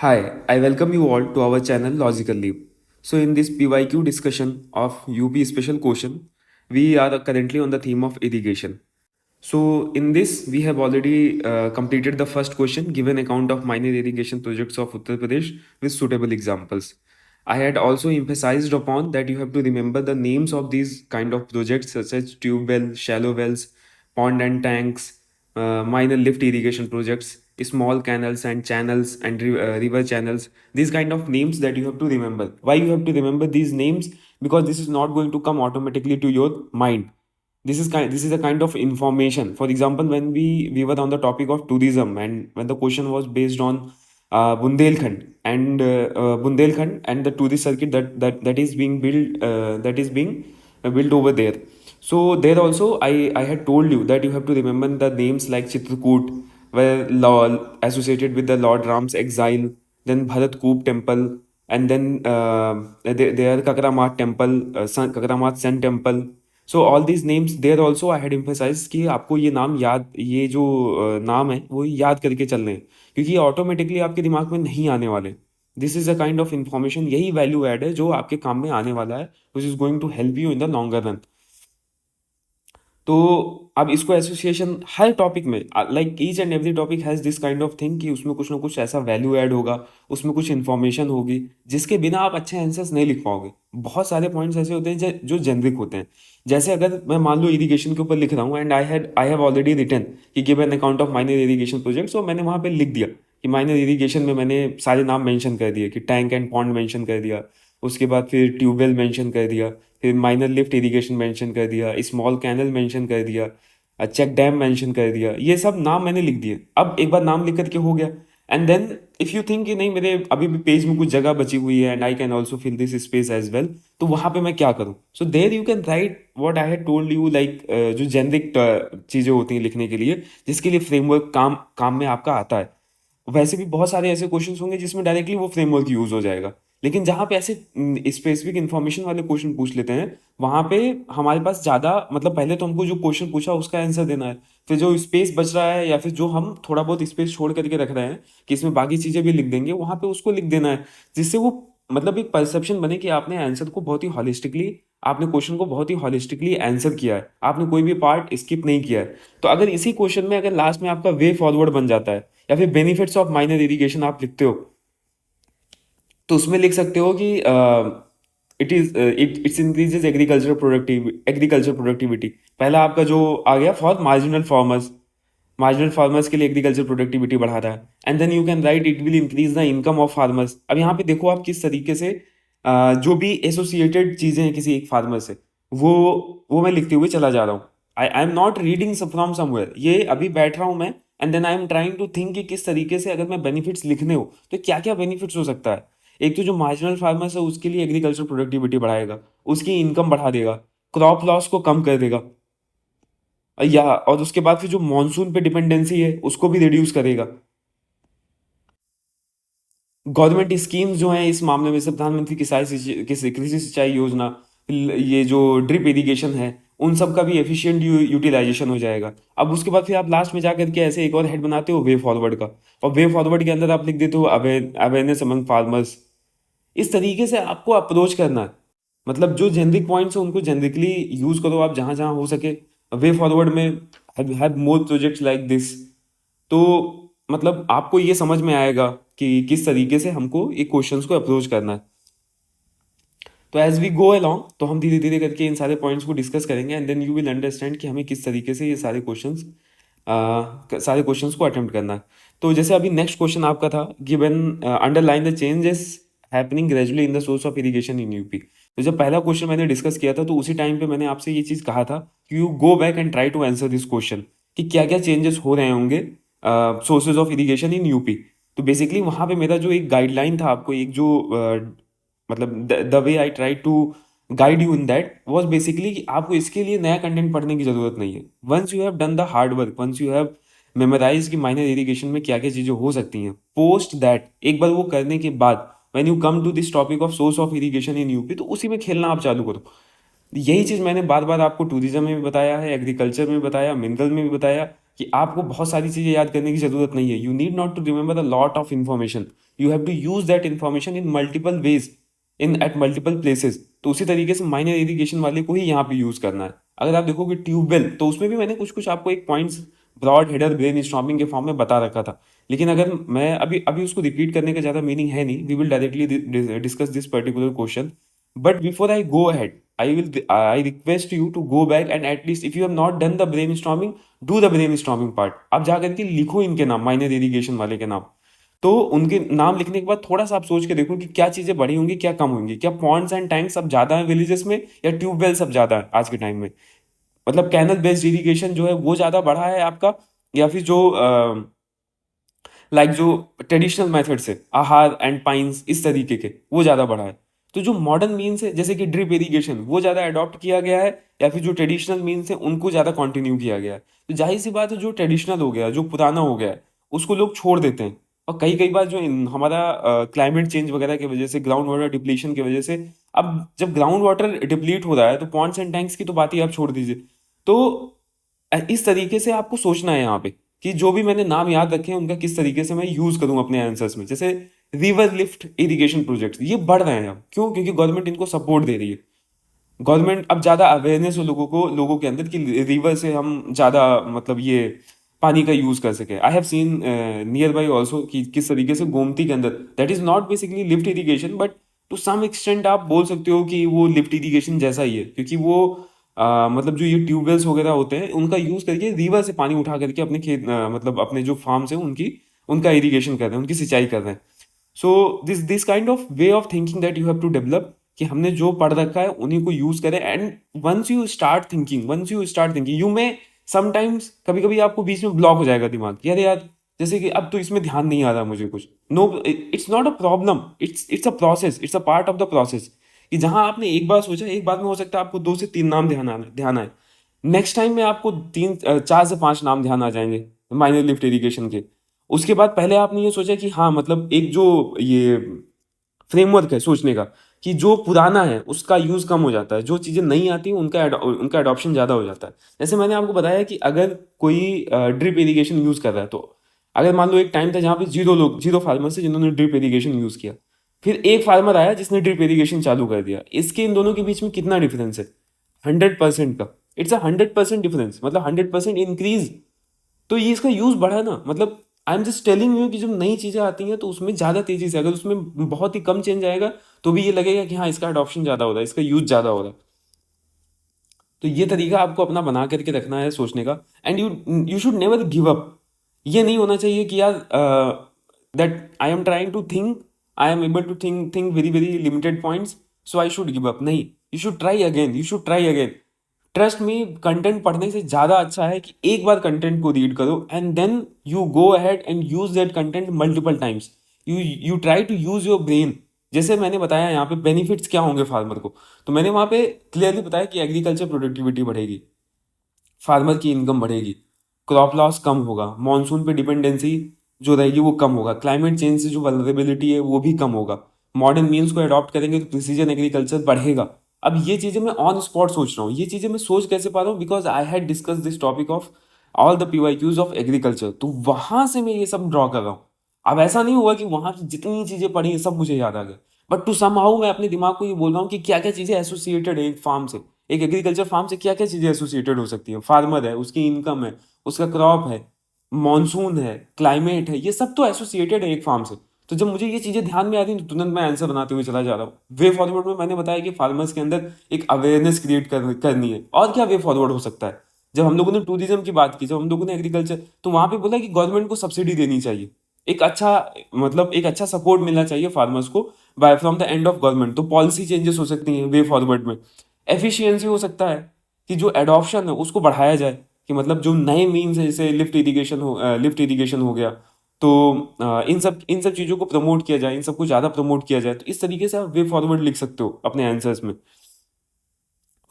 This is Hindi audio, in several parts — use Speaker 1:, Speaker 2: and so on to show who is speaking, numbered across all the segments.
Speaker 1: Hi, I welcome you all to our channel Logical Leap. So, in this PYQ discussion of UP special question, we are currently on the theme of irrigation. So, in this, we have already completed the first question, given account of minor irrigation projects of Uttar Pradesh with suitable examples. I had also emphasized upon that you have to remember the names of these kind of projects such as tube well, shallow wells, pond and tanks, minor lift irrigation projects, small canals and channels and river channels. These kind of names that you have to remember. Why you have to remember these names? Because this is not going to come automatically to your mind. This is a kind of information. For example, when we were on the topic of tourism, and when the question was based on Bundelkhand and the tourist circuit that is being built over there. So there also I had told you that you have to remember the names like Chitrakoot, where associated with the Lord Ram's exile, then Bharat Koop temple, and then there Kakramat temple, Kakramat Sun temple. So all these names there also I had emphasize कि आपको ये जो नाम है वो याद करके चलने हैं, क्योंकि ये ऑटोमेटिकली आपके दिमाग में नहीं आने वाले. This is a kind of information, यही वैल्यू ऐड है जो आपके काम में आने वाला है, which is going to help you in the longer run. तो अब इसको एसोसिएशन हर टॉपिक में, like each and every topic has this kind of thing कि उसमें कुछ ना कुछ ऐसा वैल्यू ऐड होगा, उसमें कुछ इन्फॉर्मेशन होगी जिसके बिना आप अच्छे आंसर्स नहीं लिख पाओगे. बहुत सारे पॉइंट्स ऐसे होते हैं जो जेनरिक होते हैं. जैसे अगर मैं मान लो इरिगेशन के ऊपर लिख रहा हूँ and I have already written कि give an account of minor irrigation project, so मैंने वहाँ पे लिख दिया कि माइनर इरिगेशन में मैंने सारे नाम मेंशन कर दिए कि टैंक एंड पॉन्ड मेंशन कर दिया, उसके बाद फिर ट्यूबवेल मेंशन कर दिया, फिर माइनर लिफ्ट इरिगेशन मेंशन कर दिया, स्मॉल कैनल मेंशन कर दिया, चेक डैम मेंशन कर दिया. ये सब नाम मैंने लिख दिए. अब एक बार नाम लिख करके हो गया, and then if you think कि नहीं मेरे अभी भी पेज में कुछ जगह बची हुई है and I can also fill this space as well, तो वहां पे मैं क्या करूं? So there you can write what I had told you, like जो जेनरिक चीजें होती हैं लिखने के लिए, जिसके लिए फ्रेमवर्क काम काम में आपका आता है. वैसे भी बहुत सारे ऐसे क्वेश्चंस होंगे जिसमें डायरेक्टली वो फ्रेमवर्क यूज हो जाएगा, लेकिन जहाँ पे ऐसे स्पेसिफिक इन्फॉर्मेशन वाले क्वेश्चन पूछ लेते हैं, वहां पे हमारे पास ज्यादा, मतलब पहले तो हमको जो क्वेश्चन पूछा उसका आंसर देना है, फिर जो स्पेस बच रहा है या फिर जो हम थोड़ा बहुत स्पेस छोड़ करके रख रहे हैं कि इसमें बाकी चीजें भी लिख देंगे, वहां पे उसको लिख देना है, जिससे वो मतलब एक परसेप्शन बने कि आपने आंसर को बहुत ही हॉलिस्टिकली, आपने क्वेश्चन को बहुत ही हॉलिस्टिकली आंसर किया है, आपने कोई भी पार्ट स्किप नहीं किया है. तो अगर इसी क्वेश्चन में अगर लास्ट में आपका वे फॉरवर्ड बन जाता है या फिर बेनिफिट्स ऑफ माइनर इरिगेशन आप लिखते हो, तो उसमें लिख सकते हो कि इट्स इंक्रीजेज एग्रीकल्चर प्रोडक्टिविटी. पहला आपका जो आ गया फॉर मार्जिनल फार्मर्स के लिए एग्रीकल्चर प्रोडक्टिविटी बढ़ा रहा है, and then you can write it will increase the income of farmers. अब यहाँ पे देखो आप किस तरीके से जो भी एसोसिएटेड चीजें हैं किसी एक फार्मर से, वो वो मैं लिखते हुए चला जा रहा हूँ. I am not reading from somewhere, ये अभी बैठ रहा हूँ मैं, and then I am trying to think कि किस तरीके से अगर मैं बेनिफिट्स लिखने हो तो क्या क्या बेनिफिट्स हो सकता है. एक तो जो मार्जिनल फार्मर्स है उसके लिए एग्रीकल्चर प्रोडक्टिविटी बढ़ाएगा, उसकी इनकम बढ़ा देगा, क्रॉप लॉस को कम कर देगा, या और उसके बाद फिर जो मॉनसून पे डिपेंडेंसी है उसको भी रिड्यूस करेगा. गवर्नमेंट स्कीम्स जो हैं इस मामले में से प्रधानमंत्री कृषि सिंचाई योजना, ये जो ड्रिप इरिगेशन है, उन सब का भी एफिशिएंट यूटिलाइजेशन हो जाएगा. अब उसके बाद फिर आप लास्ट में जाकर के ऐसे एक और हेड बनाते हो वे फॉरवर्ड का, और वे फॉरवर्ड के अंदर आप लिख देते हो अवेयरनेस अमंग फार्मर्स. इस तरीके से आपको अप्रोच करना है. मतलब जो जेनरिक पॉइंट्स है उनको जेनरिकली यूज करो आप जहां जहां हो सके. वे फॉरवर्ड में have more projects like this. तो मतलब आपको ये समझ में आएगा कि किस तरीके से हमको ये क्वेश्चंस को अप्रोच करना है. तो एज वी गो अलोंग तो हम धीरे धीरे करके इन सारे पॉइंट्स को डिस्कस करेंगे, and then you will understand कि हमें किस तरीके से ये सारे क्वेश्चंस को अटेम्प्ट करना है. तो जैसे अभी नेक्स्ट क्वेश्चन आपका था, given underline the changes happening gradually in the source of irrigation in UP. तो जब पहला क्वेश्चन मैंने डिस्कस किया था तो उसी टाइम पे मैंने आपसे ये चीज कहा था कि you go back and try to answer this question कि क्या क्या चेंजेस हो रहे होंगे sources of irrigation in UP. तो बेसिकली वहां पे मेरा जो एक गाइडलाइन था आपको, एक जो मतलब the way I try to guide you in that was basically कि आपको इसके लिए नया कंटेंट पढ़ने की जरूरत नहीं है. Once you have done the hard work, once you have memorise कि माइनर इरिगेशन में क्या क्या चीजें हो सकती हैं, पोस्ट दैट एक बार वो करने के बाद when you come to this topic of source of irrigation in UP, तो उसी में खेलना आप चालू करो. यही चीज मैंने बार बार आपको टूरिज्म में भी बताया है, एग्रीकल्चर में भी बताया, मिनरल में भी बताया, कि आपको बहुत सारी चीज़ें याद करने की ज़रूरत नहीं है। You need not to remember a lot of information, you have to use that information in multiple ways, in at multiple places. तो उसी तरीके से माइनर इरिगेशन वाले को ही यहाँ पे यूज़ करना है। अगर आप देखोगे ट्यूबवेल, तो उसमें भी मैंने कुछ-कुछ आपको एक पॉइंट्स ब्रॉड हेडर ब्रेनस्टॉर्मिंग के फॉर्म में बता रखा था। लेकिन अगर मैं अभी अभी उसको रिपीट करने का ज़्यादा मीनिंग है नहीं, we will directly discuss this particular question. But before I go ahead, I request you to go back and at least if you have not done the brainstorming, do the brainstorming part। आप जा करके लिखो इनके नाम, माइनर इरिगेशन वाले के नाम। तो उनके नाम लिखने के बाद थोड़ा सा आप सोच के देखो कि क्या चीजें बढ़ी होंगी, क्या कम होंगी। क्या पॉन्ड्स एंड टैंक्स अब ज्यादा है विलेजेस में, या ट्यूबवेल सब ज्यादा है आज के टाइम में? मतलब कैनल बेस्ड इरिगेशन जो है वो ज्यादा बढ़ा है आपका, या फिर जो जो ट्रेडिशनल मेथड्स है, आहार एंड पाइंस इस तरीके के, वो ज्यादा बढ़ा है? तो जो मॉडर्न मीन्स है जैसे कि ड्रिप इरिगेशन, वो ज्यादा अडॉप्ट किया गया है, या फिर जो ट्रेडिशनल मीन्स है उनको ज्यादा कंटिन्यू किया गया है? तो जाहिर सी बात है, जो ट्रेडिशनल हो गया, जो पुराना हो गया है, उसको लोग छोड़ देते हैं। और कई कई बार जो हमारा क्लाइमेट चेंज वगैरह की वजह से, ग्राउंड वाटर डिप्लीशन की वजह से, अब जब ग्राउंड वाटर डिप्लीट हो रहा है तो पॉन्ड्स एंड टैंक्स की तो बात ही आप छोड़ दीजिए। तो इस तरीके से आपको सोचना है यहाँ पे कि जो भी मैंने नाम याद रखे हैं उनका किस तरीके से मैं यूज करूँ अपने आंसर्स में। जैसे रिवर लिफ्ट इरिगेशन प्रोजेक्ट्स, ये बढ़ रहे हैं अब, क्यों? क्योंकि गवर्नमेंट इनको सपोर्ट दे रही है। गवर्नमेंट अब ज्यादा अवेयरनेस हो लोगों के अंदर कि रिवर से हम ज्यादा मतलब ये पानी का यूज कर सके। I have seen nearby also कि किस तरीके से गोमती के अंदर, that is not basically lift irrigation, but to some extent आप बोल सकते हो कि वो लिफ्ट इरिगेशन जैसा ही है, क्योंकि वो मतलब जो ये ट्यूबवेल्स वगैरह होते हैं उनका यूज करके रिवर से पानी उठा करके अपने खेत मतलब अपने जो फार्म से उनकी उनका इरिगेशन कर रहे हैं, उनकी सिंचाई कर रहे हैं। So this kind of way of thinking that you have to develop, कि हमने जो पढ़ रखा है उन्हीं को यूज करें। And once you start thinking, you may sometimes, कभी कभी आपको बीच में ब्लॉक हो जाएगा दिमाग कि अरे यार, जैसे कि अब तो इसमें ध्यान नहीं आ रहा मुझे कुछ। No, it's not a problem, it's a process, it's a part of the process. कि जहां आपने एक बार सोचा, एक बार में हो सकता है आपको 2 से 3 नाम ध्यान आए। नेक्स्ट टाइम में आपको 4 से 5 नाम ध्यान आ जाएंगे माइनर लिफ्ट इरिगेशन के। उसके बाद पहले आपने ये सोचा कि हाँ, मतलब एक जो ये फ्रेमवर्क है सोचने का, कि जो पुराना है उसका यूज कम हो जाता है, जो चीजें नहीं आती उनका अडॉप्शन ज्यादा हो जाता है। जैसे मैंने आपको बताया कि अगर कोई ड्रिप इरिगेशन यूज कर रहा है, तो अगर मान लो एक टाइम था जहाँ पे 0 फार्मर थे जिन्होंने ड्रिप इरिगेशन यूज किया, फिर एक फार्मर आया जिसने ड्रिप इरिगेशन चालू कर दिया, इसके इन दोनों के बीच में कितना डिफरेंस है? 100% का। इट्स अ 100% डिफरेंस, मतलब 100% इंक्रीज। तो ये इसका यूज बढ़ा ना, मतलब I am just telling you कि जब नई चीजें आती हैं तो उसमें ज्यादा तेजी से, अगर उसमें बहुत ही कम चेंज आएगा तो भी ये लगेगा कि हाँ, इसका अडॉप्शन ज्यादा हो रहा है, इसका यूज ज्यादा हो रहा है। तो ये तरीका आपको अपना बना करके रखना है सोचने का। And you should never give up. ये नहीं होना चाहिए कि यार that I am trying to think, I am able to think very very limited points, so I should give up. नहीं, you should try again, you should try again. Trust में, कंटेंट पढ़ने से ज्यादा अच्छा है कि एक बार कंटेंट को रीड करो and then you go ahead and use that content multiple times. You try to use your brain. जैसे मैंने बताया यहाँ पे बेनिफिट्स क्या होंगे फार्मर को, तो मैंने वहां पे क्लियरली बताया कि एग्रीकल्चर प्रोडक्टिविटी बढ़ेगी, फार्मर की इनकम बढ़ेगी, क्रॉप लॉस कम होगा, मॉनसून पे डिपेंडेंसी जो रहेगी वो कम होगा, क्लाइमेट चेंज से जो वल्नरेबिलिटी है वो भी कम होगा, मॉडर्न मीन्स को अडॉप्ट करेंगे तो प्रिसीजन एग्रीकल्चर बढ़ेगा। अब ये चीजें मैं ऑन स्पॉट सोच रहा हूँ, ये चीजें मैं सोच कैसे पा रहा हूँ? Because I had discuss this topic of all the PYQs of agriculture, तो वहां से मैं ये सब ड्रॉ कर रहा हूँ। अब ऐसा नहीं हुआ कि वहां से जितनी चीजें पढ़ी सब मुझे याद आ गया, बट टू सम हाउ मैं अपने दिमाग को ये बोल रहा हूँ कि क्या क्या चीजें एसोसिएटेड है एक फार्म से, एक एग्रीकल्चर फार्म से क्या क्या चीजें एसोसिएटेड हो सकती है। फार्मर है, उसकी इनकम है, उसका क्रॉप है, मॉनसून है, क्लाइमेट है, ये सब तो एसोसिएटेड है एक फार्म से। तो जब मुझे ये चीजें ध्यान में आती हैं तो तुरंत मैं आंसर बनाते हुए चला जा रहा हूँ। वे फॉरवर्ड में मैंने बताया कि फार्मर्स के अंदर एक अवेयरनेस क्रिएट करनी है। और क्या वे फॉरवर्ड हो सकता है? जब हम लोगों ने टूरिज्म की बात की, जब हम लोगों ने एग्रीकल्चर, तो वहां पे बोला कि गवर्नमेंट को सब्सिडी देनी चाहिए, एक अच्छा, मतलब एक अच्छा सपोर्ट मिलना चाहिए फार्मर्स को by from the end of government. तो पॉलिसी चेंजेस हो सकती हैं वे फॉरवर्ड में। एफिशिएंसी हो सकता है कि जो एडॉप्शन है उसको बढ़ाया जाए, कि मतलब जो नए मीन्स है जैसे लिफ्ट इरिगेशन हो गया, तो इन सब चीज़ों को प्रमोट किया जाए, इन सबको ज़्यादा प्रमोट किया जाए। तो इस तरीके से आप वे फॉरवर्ड लिख सकते हो अपने आंसर्स में।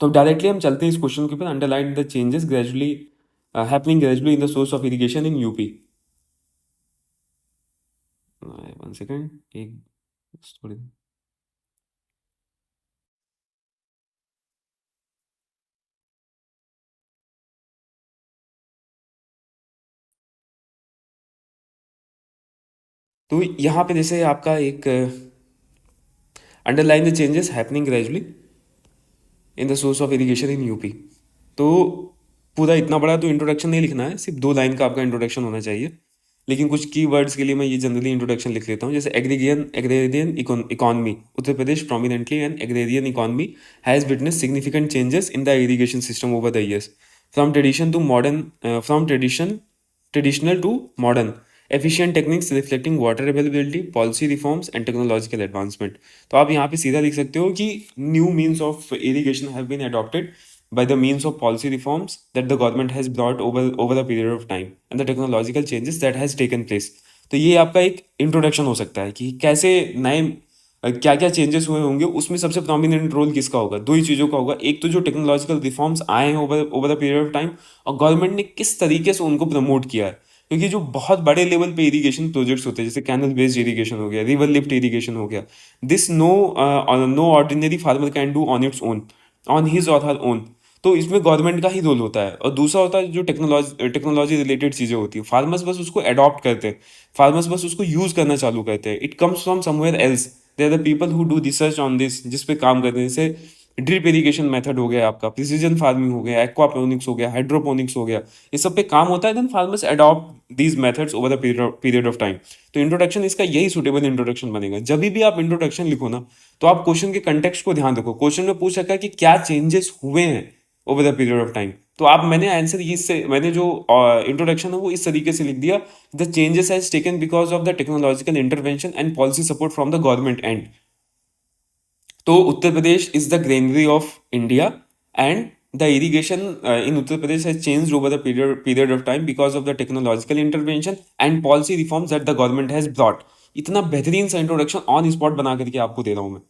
Speaker 1: तो डायरेक्टली हम चलते हैं इस क्वेश्चन के ऊपर, underline the changes gradually happening gradually in the source of irrigation in UP. 1 second, एक थोड़ी तो यहाँ पे जैसे आपका एक underline the changes happening gradually in the source of irrigation in UP. तो पूरा इतना बड़ा तो इंट्रोडक्शन नहीं लिखना है, सिर्फ 2 लाइन का आपका इंट्रोडक्शन होना चाहिए। लेकिन कुछ की वर्ड्स के लिए मैं ये जनरली इंट्रोडक्शन लिख लेता हूँ, जैसे agrarian economy, Uttar Pradesh prominently an agrarian economy has witness significant changes in the irrigation system over the years, from tradition to modern, from traditional to modern, efficient techniques reflecting water availability, policy reforms and technological advancement। तो आप यहाँ पे सीधा लिख सकते हो कि new means of irrigation have been adopted by the means of policy reforms that the government has brought over a period of time and the technological changes that has taken place। तो ये आपका एक इंट्रोडक्शन हो सकता है कि कैसे नए क्या क्या चेंजेस हुए होंगे। उसमें सबसे प्रोमिनेंट रोल किसका होगा? दो ही चीज़ों का होगा, एक तो जो टेक्नोलॉजिकल रिफॉर्म्स आए हैं over over the period of time, और गवर्नमेंट ने किस तरीके से उनको प्रमोट किया है। क्योंकि जो बहुत बड़े लेवल पे इरिगेशन प्रोजेक्ट्स होते हैं, जैसे कैनल बेस्ड इरिगेशन हो गया, रिवर लिफ्ट इरिगेशन हो गया, this no ordinary farmer can do on its own, on his और हर ओन। तो इसमें गवर्नमेंट का ही रोल होता है। और दूसरा होता है जो टेक्नोलॉजी रिलेटेड चीज़ें होती है, फार्मर्स बस उसको अडॉप्ट करते हैं, फार्मर्स बस उसको यूज़ करना चालू करते हैं। It comes from somewhere else, there are the people who do research on this, जिस पे काम करते हैं। जैसे ड्रिप इरिगेशन मेथड हो गया आपका, प्रिसीजन फार्मिंग हो गया, एक्वापोनिक्स हो गया, हाइड्रोपोनिक्स हो गया, ये सब पे काम होता है। Then farmers adopt these methods over the period of time. तो इंट्रोडक्शन इसका यही सुटेबल इंट्रोडक्शन बनेगा। जब भी आप इंट्रोडक्शन लिखो ना, तो आप क्वेश्चन के कंटेक्स्ट को ध्यान रखो। क्वेश्चन में पूछ सका कि क्या चेंजेस हुए हैं over the period of time, तो आप मैंने आंसर इससे, मैंने जो इंट्रोडक्शन है वो इस तरीके से लिख दिया, the changes has taken because of the technological intervention and policy support from the government and. तो Uttar Pradesh is the granary of India and the irrigation in Uttar Pradesh has changed over the period of time because of the technological intervention and policy reforms that the government has brought. इतना बेहतरीन सा इंट्रोडक्शन ऑन स्पॉट बना करके आपको दे रहा हूं मैं।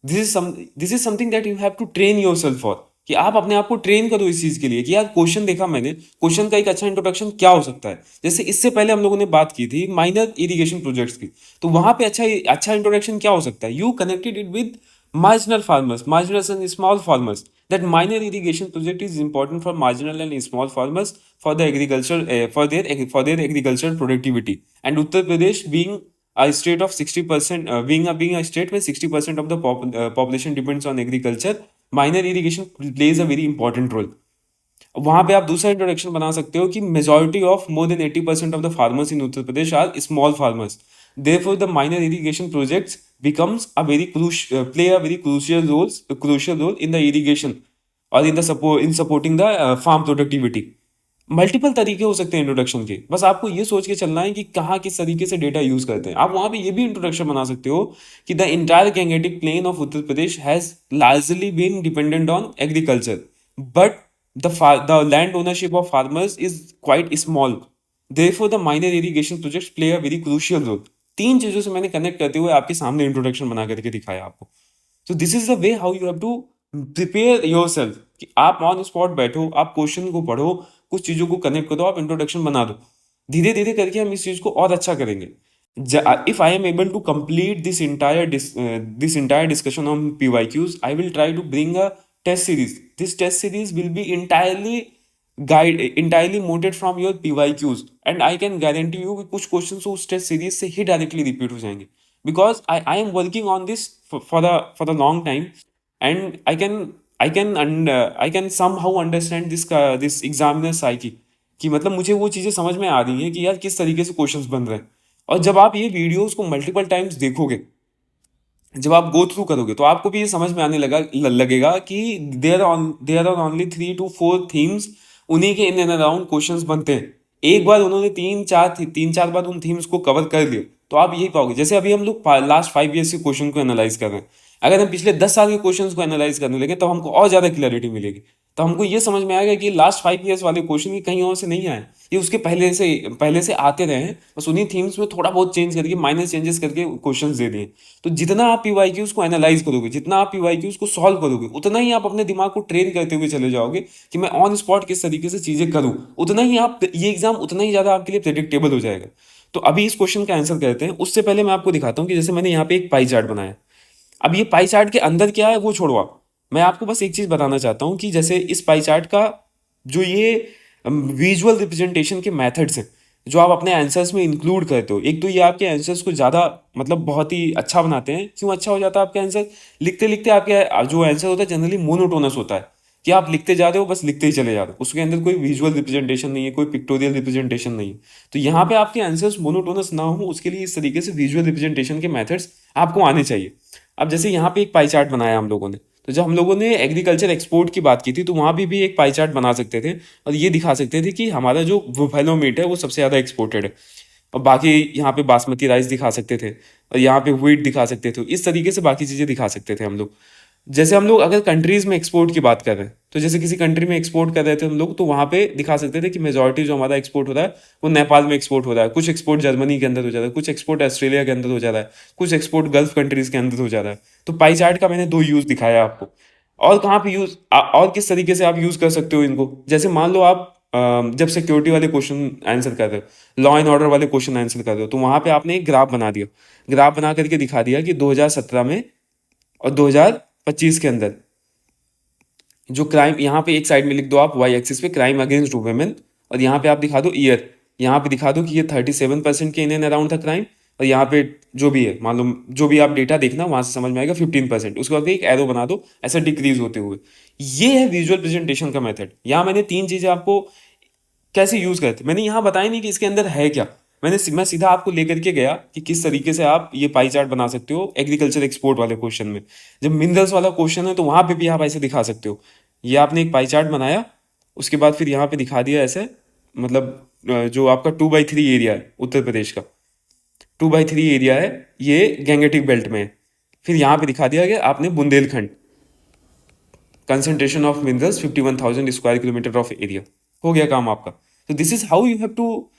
Speaker 1: This is something that you have to train yourself for, कि आप अपने आप को ट्रेन करो इस चीज के लिए कि यार क्वेश्चन देखा मैंने, क्वेश्चन का एक अच्छा इंट्रोडक्शन क्या हो सकता है। जैसे इससे पहले हम लोगों ने बात की थी माइनर इरिगेशन प्रोजेक्ट्स की, तो वहां पे अच्छा इंट्रोडक्शन क्या हो सकता है? You connected it with marginal farmers, marginal and small farmers. That minor irrigation project is important for marginal and small farmers for the agriculture, for their agricultural productivity. And Uttar Pradesh being a state of 60%, being a state where 60% of the population depends on agriculture, minor irrigation plays a very important role. वहां पे आप दूसरा इंट्रोडक्शन बना सकते हो कि majority of more than 80% of the farmers in Uttar Pradesh are small farmers, therefore the minor irrigation projects becomes a very play a very crucial role in the irrigation or in the supporting the farm productivity। Multiple तरीके हो सकते हैं इंट्रोडक्शन के, बस आपको ये सोच के चलना है कि कहाँ किस तरीके से डेटा यूज करते हैं। आप वहां पे ये भी इंट्रोडक्शन बना सकते हो कि the entire Gangetic plain of Uttar Pradesh has largely been dependent on agriculture, but the land ownership of farmers is quite small, therefore the minor irrigation projects play a very crucial role। तीन चीजों से मैंने कनेक्ट करते हुए आपके सामने इंट्रोडक्शन बना करके दिखाया आपको। तो this is the way how you have to prepare yourself, कि आप ऑन स्पॉट बैठो, आप क्वेश्चन को पढ़ो, कुछ चीजों को कनेक्ट करो, आप इंट्रोडक्शन बना दो। धीरे धीरे करके हम इस चीज को और अच्छा करेंगे। If I am able to complete this entire discussion on PYQs, I will try to bring a test series. This test series will be entirely molded from your PYQs, and I can guarantee you कि कुछ questions उस test series से ही directly repeat हो जाएंगे, because I am working on this for the long time, and I can somehow understand this examiner psyche, कि मतलब मुझे वो चीज़ें समझ में आ रही हैं कि यार किस तरीके से क्वेश्चंस बन रहे हैं। और जब आप ये वीडियोस को मल्टीपल टाइम्स देखोगे, जब आप गो थ्रू करोगे, तो आपको भी ये समझ में आने लगेगा कि there are only 3 to 4 themes, उन्हीं के इन एंड अराउंड क्वेश्चंस बनते हैं। एक बार उन्होंने तीन चार बार उन थीम्स को कवर कर लिए, तो आप यही पाओगे। जैसे अभी हम लोग लास्ट 5 years के क्वेश्चन को एनालाइज कर रहे हैं, अगर हम पिछले 10 साल के क्वेश्चन को एनालाइज करने लगे तो हमको और ज्यादा क्लैरिटी मिलेगी। तो हमको ये समझ में आएगा कि लास्ट 5 years वाले क्वेश्चन ही कहीं और से नहीं आए, ये उसके पहले से आते रहे हैं, बस उन्हीं थीम्स में थोड़ा बहुत चेंज करके, माइनर चेंजेस करके क्वेश्चंस दे दिए। तो जितना आप पीवाईक्यूज को एनालाइज करोगे, जितना आप पीवाईक्यूज को सॉल्व करोगे, उतना ही आप अपने दिमाग को ट्रेन करते हुए चले जाओगे कि मैं ऑन स्पॉट किस तरीके से चीजें करूँ, उतना ही आप ये एग्जाम उतना ही ज्यादा आपके लिए प्रेडिक्टेबल हो जाएगा। तो अभी इस क्वेश्चन का आंसर करते हैं, उससे पहले मैं आपको दिखाता हूँ कि जैसे मैंने यहाँ पे एक पाई चार्ट बनाया। अब ये पाई चार्ट के अंदर क्या है वो छोड़ो आप, मैं आपको बस एक चीज बताना चाहता हूँ कि जैसे इस पाई चार्ट का जो ये विजुअल रिप्रेजेंटेशन के मेथड्स हैं, जो आप अपने आंसर्स में इंक्लूड करते हो। एक तो ये आपके आंसर्स को ज़्यादा मतलब बहुत ही अच्छा बनाते हैं। क्यों अच्छा हो जाता है आपके आंसर? लिखते लिखते आपके जो आंसर होता है जनरली मोनोटोनस होता है, कि आप लिखते जा रहे हो, बस लिखते ही चले जा रहे हो, उसके अंदर कोई विजुअल रिप्रेजेंटेशन नहीं है, कोई पिक्टोरियल रिप्रेजेंटेशन नहीं है। तो यहाँ पे आपके आंसर्स मोनोटोनस ना हो, उसके लिए इस तरीके से विजुअल रिप्रेजेंटेशन के मेथड्स आपको आने चाहिए। अब जैसे यहाँ पे एक पाई चार्ट बनाया हम लोगों ने, तो जब हम लोगों ने एग्रीकल्चर एक्सपोर्ट की बात की थी, तो वहाँ भी एक पाई चार्ट बना सकते थे और ये दिखा सकते थे कि हमारा जो बुफेलो मीट है वो सबसे ज़्यादा एक्सपोर्टेड है, और बाकी यहाँ पे बासमती राइस दिखा सकते थे, और यहाँ पे व्हीट दिखा सकते थे। इस तरीके से बाकी चीज़ें दिखा सकते थे हम लोग। जैसे हम लोग अगर कंट्रीज में एक्सपोर्ट की बात कर रहे हैं, तो जैसे किसी कंट्री में एक्सपोर्ट कर रहे थे हम लोग, तो वहाँ पे दिखा सकते थे कि मेजोरिटी जो हमारा एक्सपोर्ट हो रहा है वो नेपाल में एक्सपोर्ट हो रहा है, कुछ एक्सपोर्ट जर्मनी के अंदर हो जा रहा है, कुछ एक्सपोर्ट ऑस्ट्रेलिया के अंदर हो जा रहा है, कुछ एक्सपोर्ट गल्फ कंट्रीज के अंदर हो जा रहा है। तो पाई चार्ट का मैंने दो यूज दिखाया आपको। और कहाँ पे यूज और किस तरीके से आप यूज कर सकते हो इनको? जैसे मान लो आप जब सिक्योरिटी वाले क्वेश्चन आंसर कर रहे हो, लॉ एंड ऑर्डर वाले क्वेश्चन आंसर कर रहे हो, तो वहां पे आपने एक ग्राफ बना दिया, ग्राफ बना करके दिखा दिया कि 2017 में और 2025 के अंदर जो क्राइम, यहाँ पे एक साइड में लिख दो आप वाई एक्सिस पे क्राइम अगेंस्ट वुमेन, और यहाँ पे आप दिखा दो ईयर, यहाँ पे दिखा दो कि ये 37% के इन एंड अराउंड था क्राइम, और यहाँ पे जो भी है मालूम, जो भी आप डेटा देखना वहां से समझ में आएगा 15%, उसके बाद एक एरो बना दो ऐसा डिक्रीज होते हुए। ये है विजुअल प्रेजेंटेशन का मेथड। यहाँ मैंने तीन चीजें आपको कैसे यूज करते, मैंने यहाँ बताया नहीं कि इसके अंदर है क्या। मैं सीधा आपको लेकर के गया कि किस तरीके से आप ये पाई चार्ट बना सकते हो एग्रीकल्चर एक्सपोर्ट वाले क्वेश्चन में। जब मिनरल्स वाला क्वेश्चन है तो वहां पे भी आप ऐसे दिखा सकते हो। ये आपने एक पाई चार्ट बनाया, उसके बाद फिर यहाँ पे दिखा दिया ऐसे, मतलब जो आपका 2/3 एरिया है उत्तर प्रदेश का, 2/3 एरिया है, ये गैंगेटिक बेल्ट में है। फिर यहाँ पे दिखा दिया गया आपने Bundelkhand, concentration of minerals 51,000 square kilometer of area. हो गया काम आपका। तो this is how you have to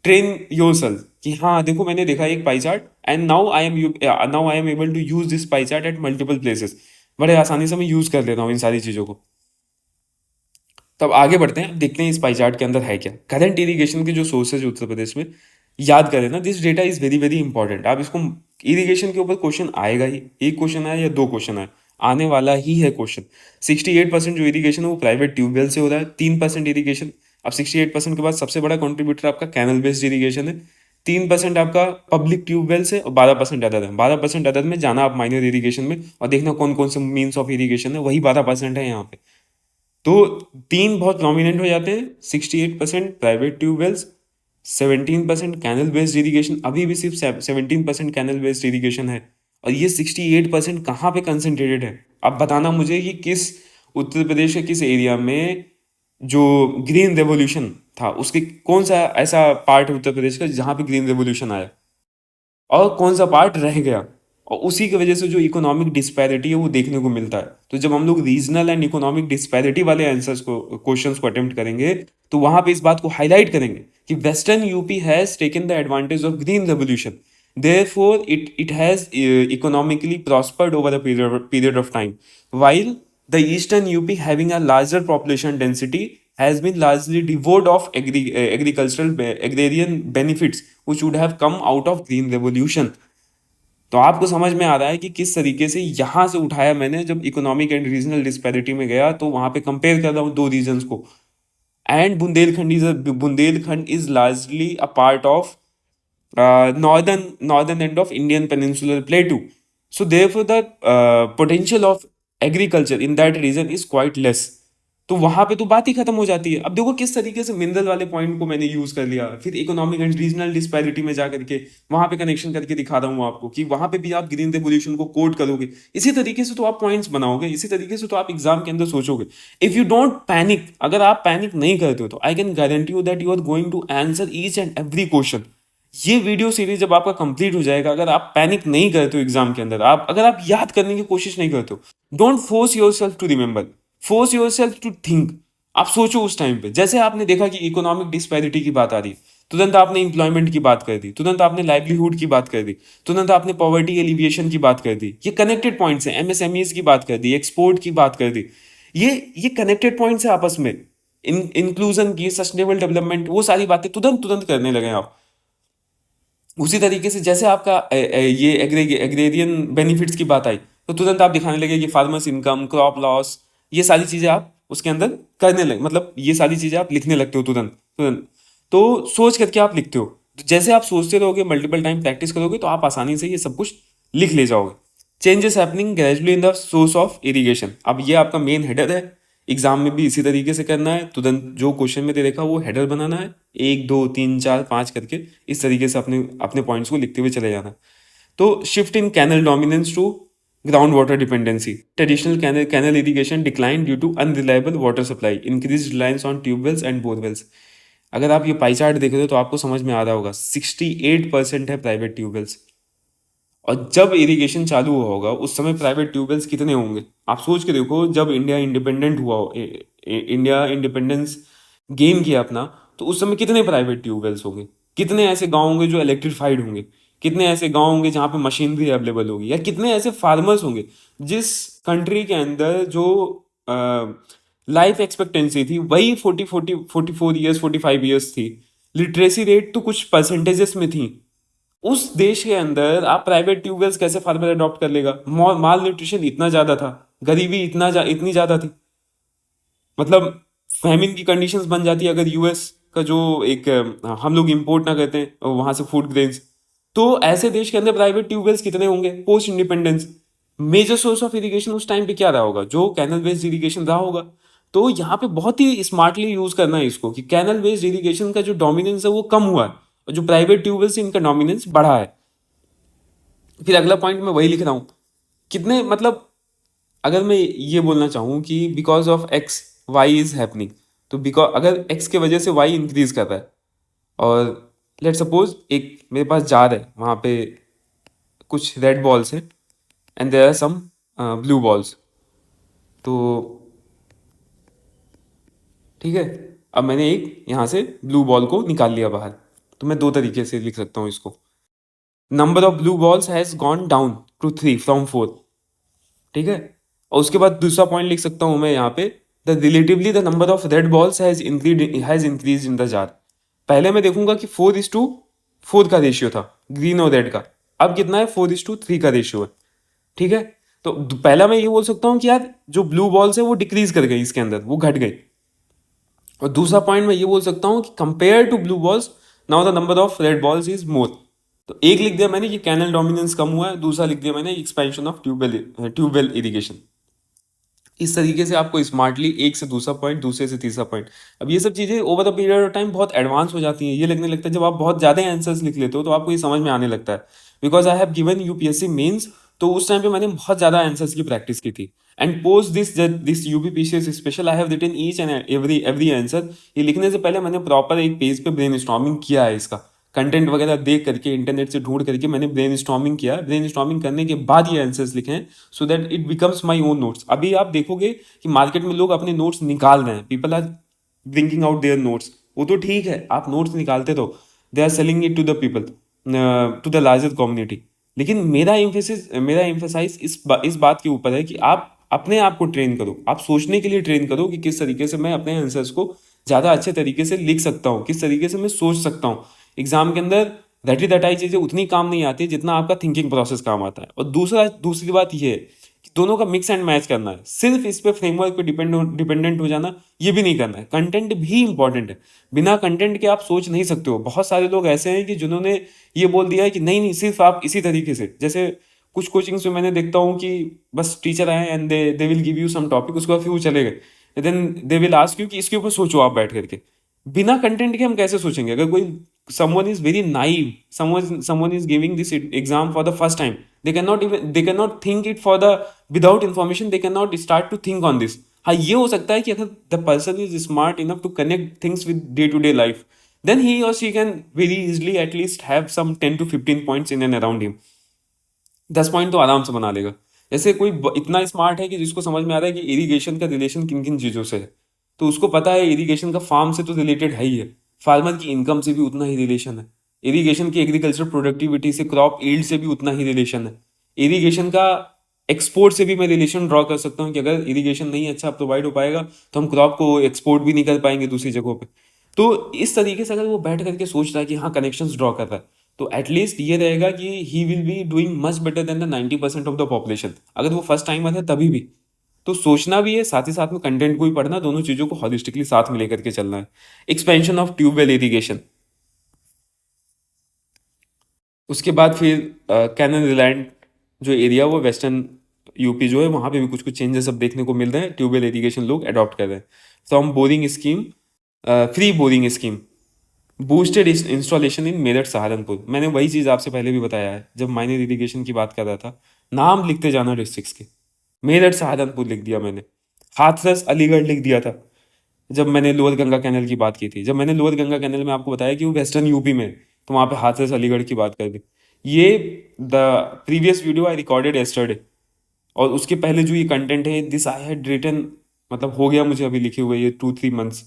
Speaker 1: train yourself कि हाँ देखो मैंने देखा एक pie chart, and now I am able to use this pie chart at multiple places. बड़े आसानी से मैं यूज कर लेता हूँ इन सारी चीज़ों को। तब आगे बढ़ते हैं, अब देखते हैं इस पाई चार्ट के अंदर है क्या। करंट इरिगेशन के जो सोर्सेज उत्तर प्रदेश में, याद करें ना, this data is very very important. आप इसको, इरिगेशन के ऊपर क्वेश्चन आएगा ही, एक क्वेश्चन आया या दो क्वेश्चन आए, आने वाला ही है क्वेश्चन। 68% जो इरिगेशन है वो प्राइवेट ट्यूबवेल से हो रहा है, 3% इरिगेशन। अब 68% के बाद सबसे बड़ा कॉन्ट्रीब्यूटर आपका कैनल बेस्ड इरिगेशन है, 3% आपका पब्लिक ट्यूबवेल से, और 12% अदर है। 12% अदर में जाना आप माइनर इरिगेशन में और देखना कौन कौन से मीन्स ऑफ इरिगेशन है, वही 12% है यहाँ पे। तो तीन बहुत प्रोमिनेंट हो जाते हैं, 68% private tubewells, 17% canal based irrigation, अभी भी सिर्फ 17% कैनल बेस्ड इरिगेशन है, और ये 68% कहाँ पे कंसंट्रेटेड है? अब बताना मुझे कि किस उत्तर प्रदेश के किस एरिया में जो ग्रीन रेवोल्यूशन था उसके कौन सा ऐसा पार्ट है उत्तर प्रदेश का जहाँ पे ग्रीन रेवोल्यूशन आया, और कौन सा पार्ट रह गया, और उसी की वजह से जो इकोनॉमिक डिस्पैरिटी है वो देखने को मिलता है। तो जब हम लोग रीजनल एंड इकोनॉमिक डिस्पैरिटी वाले आंसर्स को, क्वेश्चंस को अटेम्प्ट करेंगे, तो वहां पे इस बात को हाईलाइट करेंगे कि western UP has taken the advantage of green revolution, therefore it has economically prospered over a period of time, while the eastern UP having a larger population density has been largely devoid of agricultural agrarian benefits which would have come out of green revolution। तो आपको समझ में आ रहा है कि किस तरीके से यहां से उठाया मैंने। जब इकोनॉमिक एंड रीजनल डिस्पैरिटी में गया तो वहां पे कंपेयर कर रहा हूँ दो रीजन्स को, and Bundelkhand is largely a part of northern end of Indian peninsular plateau. So therefore the potential of agriculture in that region is quite less। तो वहां पे तो बात ही खत्म हो जाती है। अब देखो किस तरीके से मिनरल वाले पॉइंट को मैंने यूज कर लिया, फिर इकोनॉमिक एंड रीजनल डिस्पैरिटी में जाकर के वहां पे कनेक्शन करके दिखा रहा हूँ आपको कि वहां पे भी आप ग्रीन रेवोल्यूशन को कोट करोगे। इसी तरीके से तो आप पॉइंट्स बनाओगे, इसी तरीके से तो आप एग्जाम के अंदर सोचोगे। इफ यू डोंट पैनिक, अगर आप पैनिक नहीं करते हो तो I can guarantee you that you are going to answer each and every question. ये वीडियो सीरीज जब आपका कंप्लीट हो जाएगा, अगर आप पैनिक नहीं करते हो एग्जाम के अंदर, आप अगर आप याद करने की कोशिश नहीं करते हो, don't force yourself to remember, force yourself to think. आप सोचो उस टाइम पे, जैसे आपने देखा कि इकोनॉमिक डिस्पैरिटी की बात आ रही है, तुरंत आपने इंप्लॉयमेंट की बात कर दी, तुरंत आपने लाइवलीहुड की बात कर दी, तुरंत आपने पॉवर्टी एलिविएशन की बात कर दी। ये कनेक्टेड पॉइंट्स हैं, एमएसएमईज की बात कर दी, एक्सपोर्ट की बात कर दी। ये कनेक्टेड पॉइंट्स है आपस में। इंक्लूजन की, सस्टेनेबल डेवलपमेंट, वो सारी बातें तुरंत तुरंत करने लगे आप। उसी तरीके से जैसे आपका ये एग्रेरियन बेनिफिट्स की बात आई, तो तुरंत आप दिखाने लगे कि फार्मर्स इनकम, क्रॉप लॉस, ये सारी चीजें आप उसके अंदर करने लगे, मतलब ये सारी चीजें आप लिखने लगते हो तुरंत तुरंत। तो सोच करके आप लिखते हो। तो जैसे आप सोचते रहोगे, मल्टीपल टाइम प्रैक्टिस करोगे, तो आप आसानी से ये सब कुछ लिख ले जाओगे। Changes happening gradually in the source of irrigation. अब ये आपका मेन हेडर है, एग्जाम में भी इसी तरीके से करना है। तुरंत जो क्वेश्चन में दे देखा वो हेडर बनाना है, 1 2 3 4 5 करके इस तरीके से अपने अपने पॉइंट्स को लिखते हुए चले जाना। तो shift in canal dominance to ground water dependency. Traditional canal irrigation decline due to unreliable water supply, increase reliance on tubewells and borewells. अगर आप ये पाई चार्ट देख रहे हो तो आपको समझ में आ रहा होगा 68% है प्राइवेट ट्यूबवेल्स। और जब इरिगेशन चालू हुआ होगा उस समय प्राइवेट ट्यूबवेल्स कितने होंगे? आप सोच के देखो, जब इंडिया इंडिपेंडेंट हुआ हो, इंडिया इंडिपेंडेंस गेन किया अपना, तो उस समय कितने प्राइवेट ट्यूबवेल्स होंगे? कितने ऐसे गांव होंगे जो इलेक्ट्रिफाइड होंगे? कितने ऐसे गांव होंगे जहां पे मशीनरी अवेलेबल होगी? या कितने ऐसे फार्मर्स होंगे जिस कंट्री के अंदर जो लाइफ एक्सपेक्टेंसी थी वही 44 ईयर्स 45 ईयर्स थी, लिटरेसी रेट तो कुछ परसेंटेजेस में थी। उस देश के अंदर आप प्राइवेट ट्यूबवेल्स कैसे फार्मर अडॉप्ट कर लेगा? माल न्यूट्रिशन इतना ज्यादा था, गरीबी इतनी ज्यादा थी, मतलब फैमिन की कंडीशंस बन जाती है अगर यूएस का जो एक हम लोग इंपोर्ट ना करते हैं वहां से फूड ग्रेन्स। तो ऐसे देश के अंदर प्राइवेट ट्यूबवेल्स कितने होंगे post independence? Major source of irrigation उस टाइम पे क्या रहा होगा? जो कैनल बेस्ड इरिगेशन रहा होगा। तो यहाँ पे बहुत ही स्मार्टली यूज करना है इसको कि कैनल बेस्ड इरिगेशन का जो डोमिनेंस है वो कम हुआ है और जो प्राइवेट ट्यूबवेल्स इनका डोमिनेंस बढ़ा है। फिर अगला पॉइंट मैं वही लिख रहा हूँ, कितने मतलब अगर मैं ये बोलना चाहूँ कि because of X Y is happening, तो बिकॉज अगर एक्स के वजह से वाई इंक्रीज कर रहा है, और लेट सपोज एक मेरे पास जार है, वहाँ पे कुछ रेड बॉल्स हैं and there are some blue balls. तो ठीक है, अब मैंने एक यहाँ से ब्लू बॉल को निकाल लिया बाहर। तो मैं दो तरीके से लिख सकता हूँ इसको, number of blue balls has gone down to 3 from 4। ठीक है, और उसके बाद दूसरा पॉइंट लिख सकता हूँ मैं यहाँ पे, the relatively the number of red balls has increase in the jar. पहले मैं देखूंगा कि 4:4 का रेशियो था ग्रीन और रेड का, अब कितना है? 4:3 का रेशियो है। ठीक है, तो पहला मैं ये बोल सकता हूँ कि यार जो ब्लू बॉल्स है वो डिक्रीज कर गई, इसके अंदर वो घट गई। और दूसरा पॉइंट मैं ये बोल सकता हूँ कि compare to blue balls now the number of red balls is more. तो एक लिख दिया मैंने कि कैनल डोमिनेंस कम हुआ है, दूसरा लिख दिया मैंने एक्सपेंशन ऑफ ट्यूबवेल इरिगेशन। इस तरीके से आपको स्मार्टली एक से दूसरा पॉइंट, दूसरे से तीसरा पॉइंट, अब ये सब चीज़ें over the period of time बहुत एडवांस हो जाती हैं। ये लगने लगता है जब आप बहुत ज़्यादा आंसर्स लिख लेते हो तो आपको ये समझ में आने लगता है। Because I have given UPSC mains, तो उस टाइम पे मैंने बहुत ज़्यादा आंसर्स की प्रैक्टिस की थी। And post this UPPCS special I have written each and every answer. ये लिखने से पहले मैंने प्रॉपर एक पेज पे ब्रेन किया है, इसका कंटेंट वगैरह देख करके इंटरनेट से ढूंढ करके मैंने ब्रेन किया। ब्रेन करने के बाद ये आंसर्स लिखे हैं, so that it becomes my own notes. अभी आप देखोगे कि मार्केट में लोग अपने नोट्स निकाल रहे हैं, people are bringing out their notes. वो तो ठीक है, आप नोट्स निकालते रहो, they are selling it to the people, to the larger community. लेकिन मेरा एम्फेसाइज इस बात के ऊपर है कि आप अपने आप को ट्रेन करो, आप सोचने के लिए ट्रेन करो कि किस तरीके से मैं अपने आंसर्स को ज़्यादा अच्छे तरीके से लिख सकता हूँ, किस तरीके से मैं सोच सकता हूँ। एग्जाम के अंदर रटी रटाई चीज़ें उतनी काम नहीं आती जितना आपका थिंकिंग प्रोसेस काम आता है। और दूसरी बात यह है कि दोनों का मिक्स एंड मैच करना है, सिर्फ इस पे फ्रेमवर्क पे डिपेंडेंट हो जाना ये भी नहीं करना है। कंटेंट भी इंपॉर्टेंट है, बिना कंटेंट के आप सोच नहीं सकते हो। बहुत सारे लोग ऐसे हैं कि जिन्होंने ये बोल दिया है कि नहीं नहीं सिर्फ आप इसी तरीके से, जैसे कुछ कोचिंग्स में मैंने देखता हूँ कि बस टीचर आए and they will give you some topic, उसके बाद फिर वो चले गए, then they will ask you कि इसके ऊपर सोचो आप बैठ करके। बिना कंटेंट के हम कैसे सोचेंगे? अगर कोई someone is very naive, someone is giving this exam for the first time, they cannot think it for the, without information they cannot start to think on this। हाँ, ये हो सकता है कि अगर the person is smart enough to connect things with day to day life, then he or she can very easily at least have some 10 to 15 points in and around him। 10 point तो आराम से बना लेगा। जैसे कोई इतना स्मार्ट है कि जिसको समझ में आ रहा है कि इरिगेशन का रिलेशन किन किन चीज़ों से है, तो उसको पता है इरिगेशन का फार्म से तो रिलेटेड है ही है, फार्मर की इनकम से भी उतना ही रिलेशन है, इरिगेशन की एग्रीकल्चर प्रोडक्टिविटी से, क्रॉप ईल्ड से भी उतना ही रिलेशन है, इरिगेशन का एक्सपोर्ट से भी मैं रिलेशन ड्रॉ कर सकता हूँ कि अगर इरिगेशन नहीं अच्छा प्रोवाइड हो पाएगा तो हम क्रॉप को एक्सपोर्ट भी नहीं कर पाएंगे दूसरी जगहों पे। तो इस तरीके से अगर वो बैठ करके सोच रहा है कि हाँ कनेक्शंस ड्रॉ कर रहा है, तो एटलीस्ट ये रहेगा कि he will be doing much better than the 90% of the population, अगर वो फर्स्ट टाइमर है तभी भी। तो सोचना भी है, साथ ही साथ में कंटेंट को भी पढ़ना, दोनों चीज़ों को हॉलिस्टिकली साथ में लेकर के चलना है। एक्सपेंशन ऑफ ट्यूबवेल इरिगेशन, उसके बाद फिर कैनन रिलैंड जो एरिया, वो वेस्टर्न यूपी जो है, वहाँ पे भी कुछ कुछ चेंजेस अब देखने को मिल रहे हैं, ट्यूबवेल इरिगेशन लोग अडॉप्ट कर रहे हैं। From boring scheme, free boring scheme, boosted installation in Meerut Saharanpur. मैंने वही चीज़ आपसे पहले भी बताया है जब माइनर इरिगेशन की बात कर रहा था, नाम लिखते जाना डिस्ट्रिक्ट्स के। मेरठ सहारनपुर लिख दिया मैंने, हाथरस अलीगढ़ लिख दिया था जब मैंने लोअर गंगा कैनल की बात की थी। जब मैंने लोअर गंगा कैनल में आपको बताया कि वो वेस्टर्न यूपी में है, तो वहाँ पे हाथरस अलीगढ़ की बात कर दी। ये the previous video I recorded yesterday, और उसके पहले जो ये कंटेंट है, दिस आई हैड रिटन, मतलब हो गया मुझे अभी लिखे हुए ये 2-3 मंथ्स।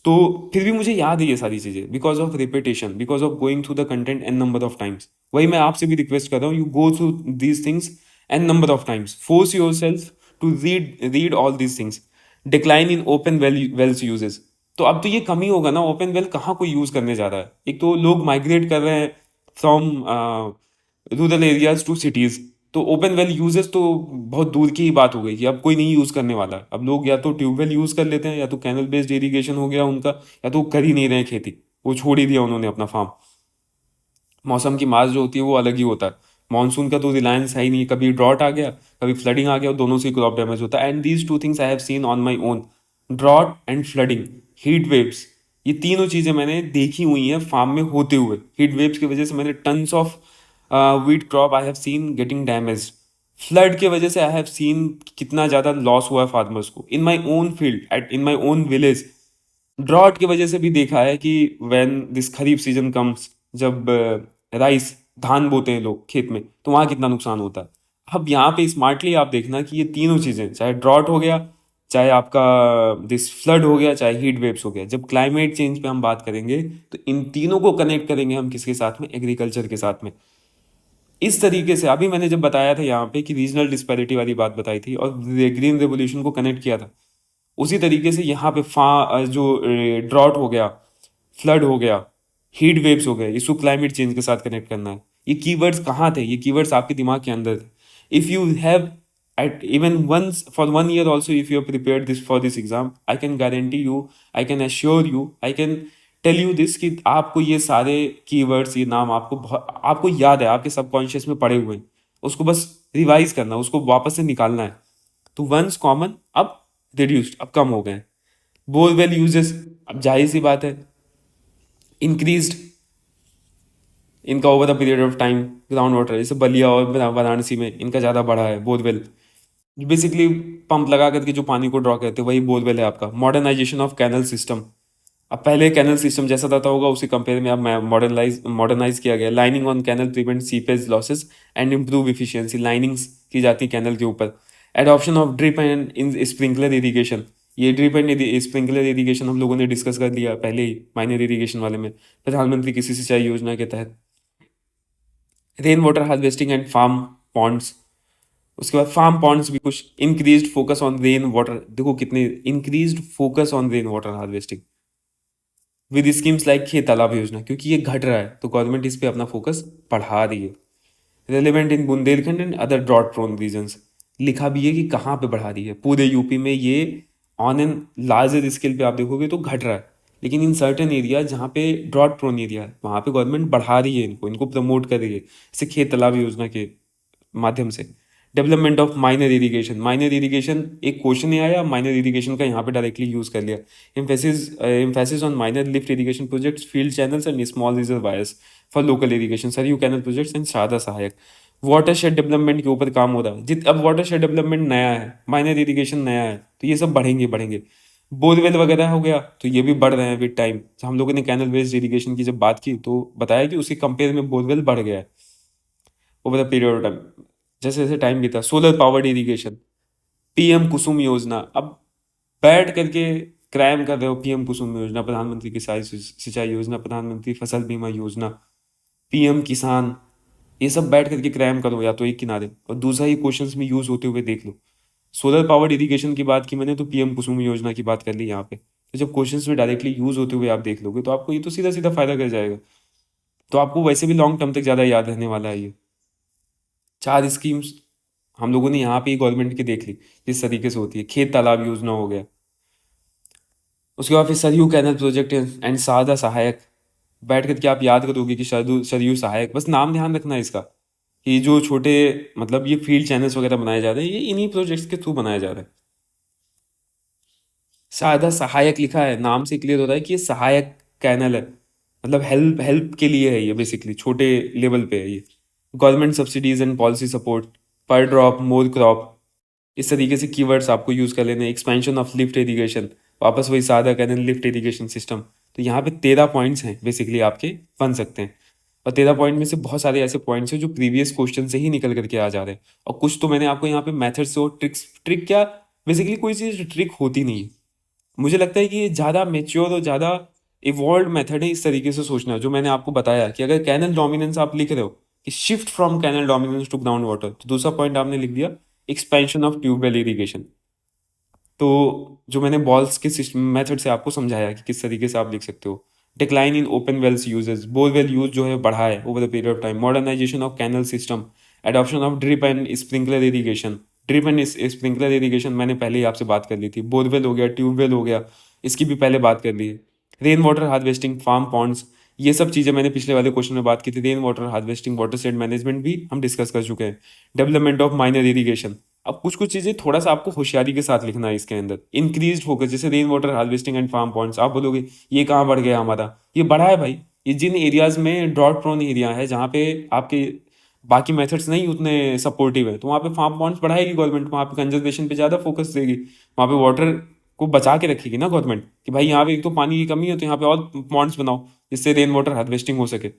Speaker 1: तो फिर भी मुझे याद है ये सारी चीज़ें, because of repetition, because of going through the content n number of times. वही मैं आपसे भी रिक्वेस्ट कर रहा हूँ, you go through these things n number of times, force yourself to read all these things. Decline in open wells uses, तो अब तो ये कम ही होगा ना, ओपन वेल कहाँ कोई यूज करने जा रहा है। एक तो लोग माइग्रेट कर रहे हैं from rural areas to cities, तो ओपन वेल यूजेस तो बहुत दूर की ही बात हो गई कि अब कोई नहीं यूज करने वाला। अब लोग या तो ट्यूबवेल यूज कर लेते हैं, या तो कैनल बेस्ड इरिगेशन हो गया उनका, या तो कर ही नहीं रहे खेती, वो छोड़ ही दिया उन्होंने अपना फार्म। मौसम की मार जो होती है वो अलग ही होता है, मानसून का तो रिलायंस है ही नहीं, कभी ड्रॉट आ गया, कभी फ्लडिंग आ गया, और दोनों से क्रॉप डैमेज होता है। And these two things I have seen on my own, drought and flooding, heat waves, ये तीनों चीजें मैंने देखी हुई हैं फार्म में होते हुए। हीट वेव्स की वजह से मैंने tons of wheat crop I have scene getting damage. Flood की वजह से आई हैव सीन कितना ज्यादा लॉस हुआ है फार्मर्स को in my own field, at in my own village. Drought की वजह से भी देखा है कि when this kharif season comes, जब राइस धान बोते हैं लोग खेत में, तो वहाँ कितना नुकसान होता है। अब यहाँ पे स्मार्टली आप देखना कि ये तीनों चीज़ें, चाहे ड्रॉट हो गया, चाहे आपका दिस फ्लड हो गया, चाहे हीट वेव्स हो गया, जब क्लाइमेट चेंज पे हम बात करेंगे, तो इन तीनों को कनेक्ट करेंगे हम किसके साथ में, एग्रीकल्चर के साथ में। इस तरीके से अभी मैंने जब बताया था यहाँ पे कि रीजनल डिस्पैरिटी वाली बात बताई थी और ग्रीन रेवोल्यूशन को कनेक्ट किया था, उसी तरीके से यहाँ पे जो ड्रॉट हो गया, फ्लड हो गया, हीट वेव्स हो गए, इसको क्लाइमेट चेंज के साथ कनेक्ट करना है। ये कीवर्ड्स कहाँ थे, ये कीवर्ड्स आपके दिमाग के अंदर थे। If you have at even once for 1 year also, if you have prepared this for this exam, I can guarantee you, I can assure you, I can tell you this कि आपको ये सारे कीवर्ड्स, ये नाम आपको याद है, आपके सबकॉन्शियस में पड़े हुए हैं। उसको बस रिवाइज करना, उसको वापस से निकालना है। तो वंस कॉमन, अब रिड्यूस्ड, अब कम हो गए। बोरवेल यूजेस, अब जाहिर सी बात है, इंक्रीज्ड इनका over the period of time. Ground water जैसे बलिया और वाराणसी में इनका ज़्यादा बढ़ा है बोरवेल। बेसिकली पंप लगा करके जो पानी को ड्रॉ करते हैं, वही बोरवेल है आपका। मॉडर्नाइजेशन ऑफ कैनल सिस्टम, अब पहले कैनल सिस्टम जैसा था होगा, उसी कंपेयर में अब मॉडर्नाइज किया गया। Lining on canal prevent seepage losses and improve efficiency, linings की जाती कैनल के ऊपर। Adoption of drip and in sprinkler irrigation, ये ड्रिप एंड स्प्रिंकलर इरीगेशन हम लोगों ने डिस्कस कर लिया पहले ही माइनर इरीगेशन वाले में, प्रधानमंत्री कृषि सिंचाई योजना के तहत। Rain water harvesting and farm ponds, उसके बाद फार्म पॉन्ड्स भी कुछ। Increased focus on rain water, देखो कितने increased focus on rain water harvesting with schemes like Khet Talab योजना, क्योंकि ये घट रहा है तो गवर्नमेंट इस पे अपना फोकस बढ़ा रही है। Relevant in Bundelkhand and other drought prone regions, लिखा भी है कि कहाँ पे बढ़ा रही है। पूरे यूपी में ये ऑन एन लार्जर स्केल पे आप देखोगे तो घट रहा है, लेकिन इन सर्टेन एरिया जहाँ पे ड्रॉट प्रोन एरिया है, वहाँ पे गवर्नमेंट बढ़ा रही है, इनको इनको प्रमोट कर रही है, जैसे खेत तालाब योजना के माध्यम से। Development of minor irrigation, minor irrigation एक क्वेश्चन नहीं आया, माइनर इरीगेशन का यहाँ पे डायरेक्टली यूज कर लिया। Emphasis on minor lift irrigation projects, field channels and small reservoirs for local irrigation, Saryu canal projects and Sharda Sahayak. Water shade development के ऊपर काम हो रहा है। अब वाटर शेड डेवलपमेंट नया है, माइनर इरीगेशन नया है, तो ये सब बढ़ेंगे बढ़ेंगे। बोरवेल वगैरह हो गया, तो ये भी बढ़ रहे हैं विद टाइम। हम लोगों ने कैनल बेस्ड इरीगेशन की जब बात की तो बताया कि उसके कंपेयर में बोरवेल बढ़ गया है over the period of time, जैसे जैसे टाइम बीता। Solar powered irrigation, PM Kusum योजना, अब बैठ करके क्राइम कर रहे हो। पीएम कुसुम योजना, प्रधानमंत्री किसान सिंचाई योजना, प्रधानमंत्री फसल बीमा योजना, पीएम किसान, ये सब बैठ करके क्राइम करो या तो एक किनारे, और दूसरा ही क्वेश्चंस में यूज होते हुए देख लो। सोलर पावर्ड इरीगेशन की बात की मैंने, तो पीएम कुसुम योजना की बात कर ली यहाँ पे। तो जब क्वेश्चंस में डायरेक्टली यूज होते हुए आप देख लोगे, तो आपको ये तो सीधा सीधा फायदा कर जाएगा। तो आपको वैसे भी लॉन्ग टर्म तक ज्यादा याद रहने वाला है ये। 4 स्कीम्स हम लोगों ने यहाँ पे ही गवर्नमेंट की देख ली जिस तरीके से होती है, खेत तालाब योजना हो गया। उसके बाद फिर सरयू कैनल प्रोजेक्ट एंड सारदा सहायक, बैठ करके आप याद करोगे कि सरयू सरयू सहायक, बस नाम ध्यान रखना है इसका, कि जो छोटे मतलब ये फील्ड चैनल्स वगैरह बनाए जा रहे हैं, ये इन्हीं प्रोजेक्ट्स के थ्रू बनाया जा रहा है। सारदा सहायक लिखा है, नाम से क्लियर हो रहा है कि ये सहायक कैनल है, मतलब हेल्प हेल्प के लिए है ये, बेसिकली छोटे लेवल पे है ये। Government subsidies and policy support, पर ड्रॉप मोर क्रॉप, इस तरीके से कीवर्ड्स आपको यूज कर लेने। एक्सपेंशन ऑफ लिफ्ट इरिगेशन, वापस वही सादा कैनल लिफ्ट इरिगेशन सिस्टम। तो यहाँ पे 13 पॉइंट्स हैं बेसिकली आपके बन सकते हैं, और 13 पॉइंट में से बहुत सारे ऐसे पॉइंट्स हैं जो प्रीवियस क्वेश्चन से ही निकल करके आ जा रहे हैं, और कुछ तो मैंने आपको यहाँ पे मेथड्स और ट्रिक्स, ट्रिक क्या, बेसिकली कोई चीज़ ट्रिक होती नहीं है। मुझे लगता है कि ये ज़्यादा मेच्योर और ज़्यादा इवॉल्व मेथड है इस तरीके से सोचना, जो मैंने आपको बताया कि अगर कैनल डोमिनेंस आप लिख रहे हो कि shift from canal dominance to ground water, तो दूसरा पॉइंट आपने लिख दिया एक्सपेंशन ऑफ ट्यूबवेल इरिगेशन। तो जो मैंने बॉल्स के मेथड से आपको समझाया कि किस तरीके से आप लिख सकते हो। Decline in open wells uses, borewell use जो है बढ़ा है over the period of time. Modernisation of canal system, adoption of drip and sprinkler irrigation. Drip and sprinkler irrigation मैंने पहले ही आपसे बात कर ली थी। बोरवेल हो गया, ट्यूबवेल हो गया, इसकी भी पहले बात कर ली है। Rain water harvesting, farm ponds, ये सब चीज़ें मैंने पिछले वाले क्वेश्चन में बात की थी। Rain water harvesting, water shade management भी हम डिस्कस कर चुके हैं। डेवलपमेंट ऑफ माइनर इरिगेशन, अब कुछ कुछ चीजें थोड़ा सा आपको होशियारी के साथ लिखना है इसके अंदर। इंक्रीज फोकस, जैसे rain water harvesting and farm points, आप बोलोगे ये कहाँ बढ़ गया हमारा, ये बढ़ा है भाई। ये जिन एरियाज में ड्रॉट प्रोन एरिया है, जहाँ पे आपके बाकी मेथड्स नहीं उतने सपोर्टिव है, तो वहाँ पे फार्म पॉइंट्स बढ़ाएगी गवर्नमेंट, वहाँ पे कंजर्वेशन पे ज़्यादा फोकस देगी, वहाँ पे वाटर को बचा के रखेगी ना गवर्नमेंट, कि भाई यहाँ पे एक तो पानी की कमी है, तो यहाँ पे और पॉइंट्स बनाओ जिससे रेन वाटर हार्वेस्टिंग हो सके।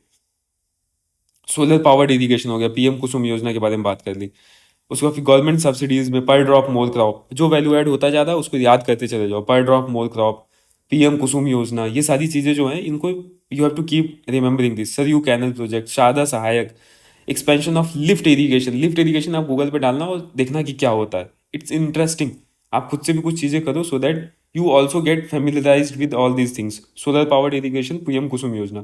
Speaker 1: सोलर पावर्ड इरिगेशन हो गया, पीएम कुसुम योजना के बारे में बात कर ली। उसके बाद फिर गवर्नमेंट सब्सिडीज में पर ड्रॉप मोर क्रॉप, जो वैल्यू ऐड होता जा रहा है उसको याद करते चले जाओ। पर drop more crop, PM Kusum Yojana, ये सारी चीज़ें जो हैं इनको you have to keep remembering this. Saryu canal project, Sharda Sahayak, expansion of lift irrigation. Lift irrigation आप गूगल पे डालना और देखना कि क्या होता है, इट्स इंटरेस्टिंग। आप खुद से भी कुछ चीज़ें करो so that you also get familiarized with all these things. Solar powered irrigation, PM Kusum Yojana.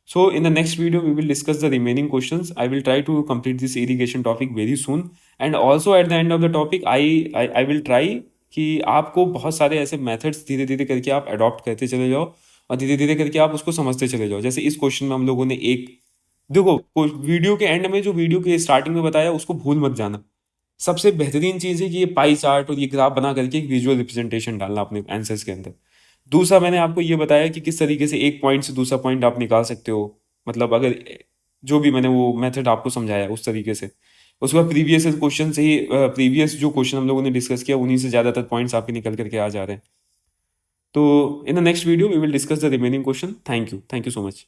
Speaker 1: So in the next video, we will discuss the remaining questions. I will try to complete this irrigation topic very soon. And also at the end of the topic, I will try कि आपको बहुत सारे ऐसे methods धीरे धीरे करके आप adopt करते चले जाओ, और धीरे धीरे करके आप उसको समझते चले जाओ। जैसे इस क्वेश्चन में हम लोगों ने एक, देखो वीडियो के एंड में जो वीडियो के स्टार्टिंग में बताया उसको भूल मत जाना। सबसे बेहतरीन चीज़ है कि ये पाई चार्ट और ये ग्राफ बना करके एक विजुअल रिप्रेजेंटेशन डालना अपने आंसर्स के अंदर। दूसरा मैंने आपको ये बताया कि किस तरीके से एक पॉइंट से दूसरा पॉइंट आप निकाल सकते हो, मतलब अगर जो भी मैंने वो मेथड आपको समझाया उस तरीके से। उसके बाद प्रीवियस क्वेश्चन से ही, प्रीवियस जो क्वेश्चन हम लोगों ने डिस्कस किया उन्हीं से ज़्यादातर पॉइंट्स आपके निकल करके आ जा रहे हैं। तो in the next video we will discuss the remaining question. Thank you so much.